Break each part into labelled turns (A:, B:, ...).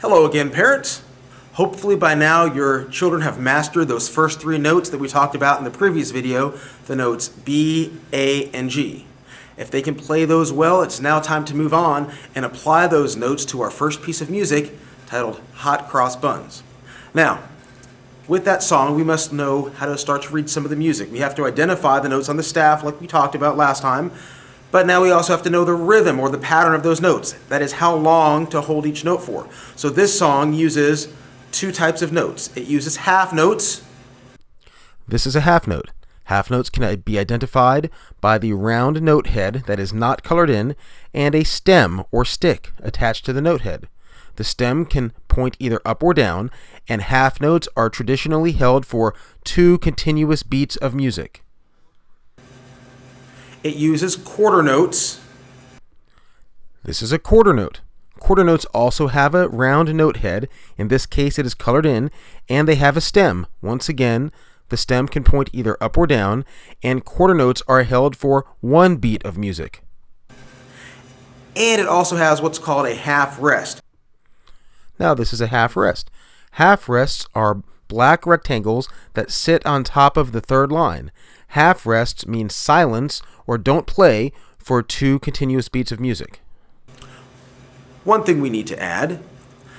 A: Hello again, parents. Hopefully by now your children have mastered those first three notes that we talked about in the previous video, the notes B, A, and G. If they can play those well, it's now time to move on and apply those notes to our first piece of music titled Hot Cross Buns. Now, with that song, we must know how to start to read some of the music. We have to identify the notes on the staff like we talked about last time, but now we also have to know the rhythm or the pattern of those notes. That is how long to hold each note for. So this song uses two types of notes. It uses half notes.
B: This is a half note. Half notes can be identified by the round note head that is not colored in and a stem or stick attached to the note head. The stem can point either up or down, and half notes are traditionally held for 2 continuous beats of music.
A: It uses quarter notes.
B: This is a quarter note. Quarter notes also have a round note head. In this case, it is colored in, and they have a stem. Once again, the stem can point either up or down, and quarter notes are held for 1 beat of music.
A: And it also has what's called a half rest.
B: Now, this is a half rest. Half rests are black rectangles that sit on top of the third line. Half rests mean silence or don't play for 2 continuous beats of music.
A: One thing we need to add,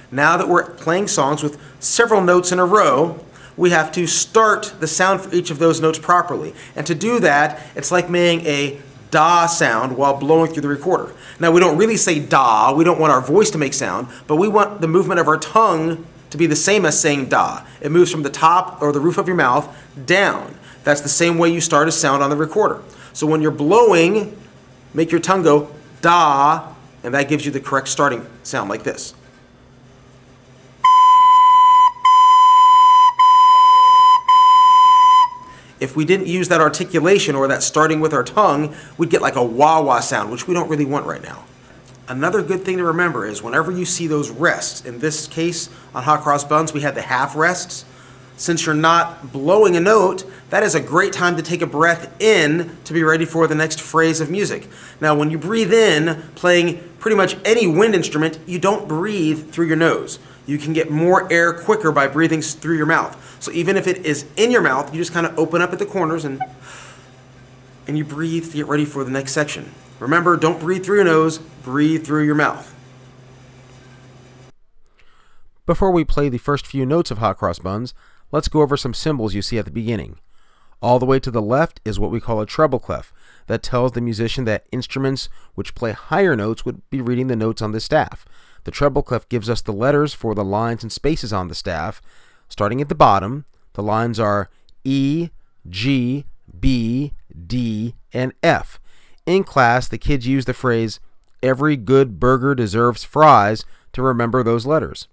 A: now that we're playing songs with several notes in a row, we have to start the sound for each of those notes properly. And to do that, it's like making a da sound while blowing through the recorder. Now, we don't really say da, we don't want our voice to make sound, but we want the movement of our tongue to be the same as saying da. It moves from the top or the roof of your mouth down. That's the same way you start a sound on the recorder. So when you're blowing, make your tongue go da, and that gives you the correct starting sound like this. If we didn't use that articulation or that starting with our tongue, we'd get like a wah-wah sound, which we don't really want right now. Another good thing to remember is whenever you see those rests, in this case on Hot Cross Buns, we had the half rests. Since you're not blowing a note, that is a great time to take a breath in to be ready for the next phrase of music. Now, when you breathe in, playing pretty much any wind instrument, you don't breathe through your nose. You can get more air quicker by breathing through your mouth. So even if it is in your mouth, you just kind of open up at the corners and you breathe to get ready for the next section. Remember, don't breathe through your nose, breathe through your mouth.
B: Before we play the first few notes of Hot Cross Buns, let's go over some symbols you see at the beginning. All the way to the left is what we call a treble clef. That tells the musician that instruments which play higher notes would be reading the notes on the staff. The treble clef gives us the letters for the lines and spaces on the staff. Starting at the bottom, the lines are E, G, B, D, and F. In class, the kids use the phrase, "Every good burger deserves fries," to remember those letters.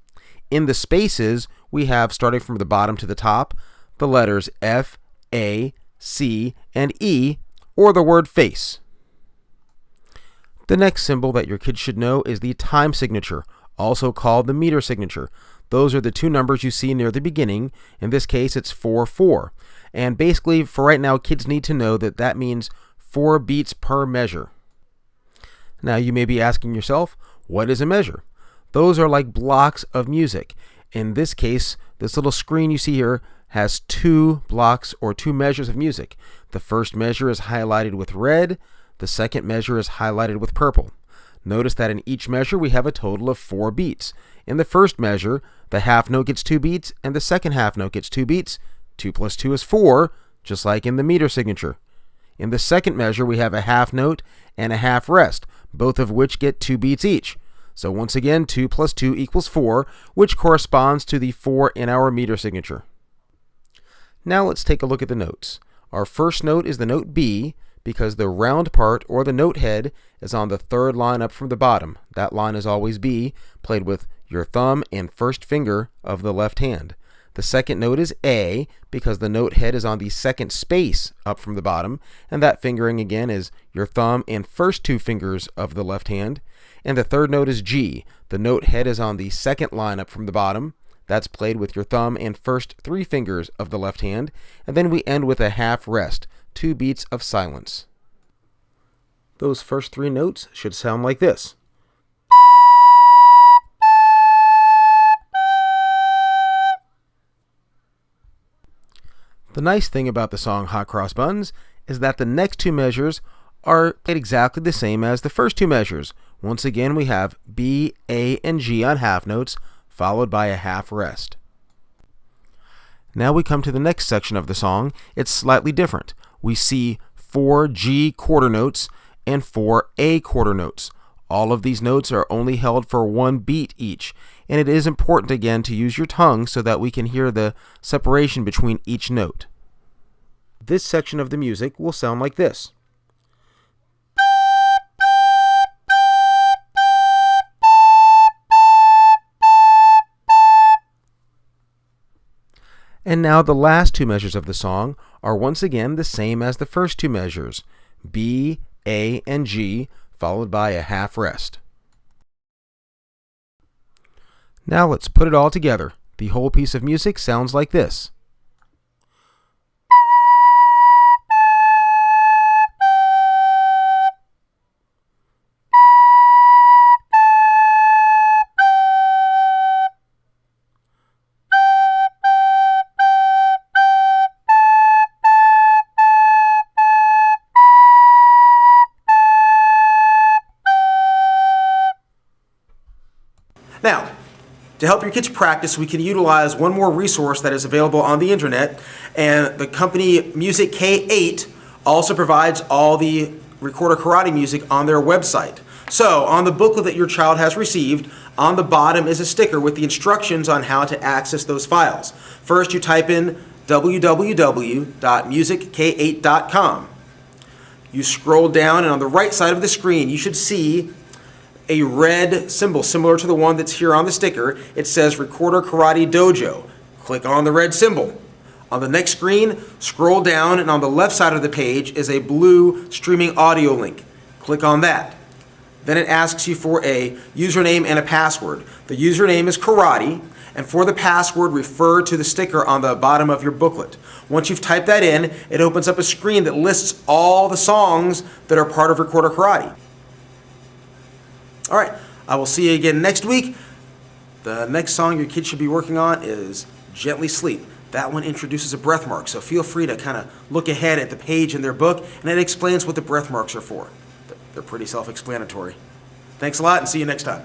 B: In the spaces, we have, starting from the bottom to the top, the letters F, A, C, and E, or the word face. The next symbol that your kids should know is the time signature, also called the meter signature. Those are the 2 numbers you see near the beginning. In this case, it's 4/4. And basically, for right now, kids need to know that that means 4 beats per measure. Now, you may be asking yourself, what is a measure? Those are like blocks of music. In this case, this little screen you see here has 2 blocks or 2 measures of music. The first measure is highlighted with red. The second measure is highlighted with purple. Notice that in each measure we have a total of 4 beats. In the first measure, the half note gets 2 beats, and the second half note gets 2 beats. 2 plus 2 is 4, just like in the meter signature. In the second measure, we have a half note and a half rest, both of which get 2 beats each. So once again, 2 plus 2 equals 4, which corresponds to the 4 in our meter signature. Now let's take a look at the notes. Our first note is the note B, because the round part or the note head is on the third line up from the bottom. That line is always B, played with your thumb and first finger of the left hand. The second note is A, because the note head is on the second space up from the bottom, and that fingering again is your thumb and first 2 fingers of the left hand. And the third note is G. The note head is on the second line up from the bottom. That's played with your thumb and first 3 fingers of the left hand. And then we end with a half rest, 2 beats of silence. Those first 3 notes should sound like this. The nice thing about the song Hot Cross Buns is that the next two measures are played exactly the same as the first two measures. Once again, we have B, A, and G on half notes, followed by a half rest. Now we come to the next section of the song. It's slightly different. We see 4 G quarter notes and 4 A quarter notes. All of these notes are only held for one beat each, and it is important again to use your tongue so that we can hear the separation between each note. This section of the music will sound like this. And now the last two measures of the song are once again the same as the first two measures, B, A, and G, followed by a half rest. Now let's put it all together. The whole piece of music sounds like this.
A: Now, to help your kids practice, we can utilize one more resource that is available on the internet, and the company Music K8 also provides all the Recorder Karate music on their website. So, on the booklet that your child has received, on the bottom is a sticker with the instructions on how to access those files. First, you type in www.musickk8.com. You scroll down, and on the right side of the screen, you should see a red symbol similar to the one that's here on the sticker. It says Recorder Karate Dojo. Click on the red symbol. On the next screen, scroll down, and on the left side of the page is a blue streaming audio link. Click on that. Then it asks you for a username and a password. The username is karate, and for the password, refer to the sticker on the bottom of your booklet. Once you've typed that in, it opens up a screen that lists all the songs that are part of Recorder Karate. All right, I will see you again next week. The next song your kids should be working on is Gently Sleep. That one introduces a breath mark, so feel free to kind of look ahead at the page in their book, and it explains what the breath marks are for. They're pretty self-explanatory. Thanks a lot, and see you next time.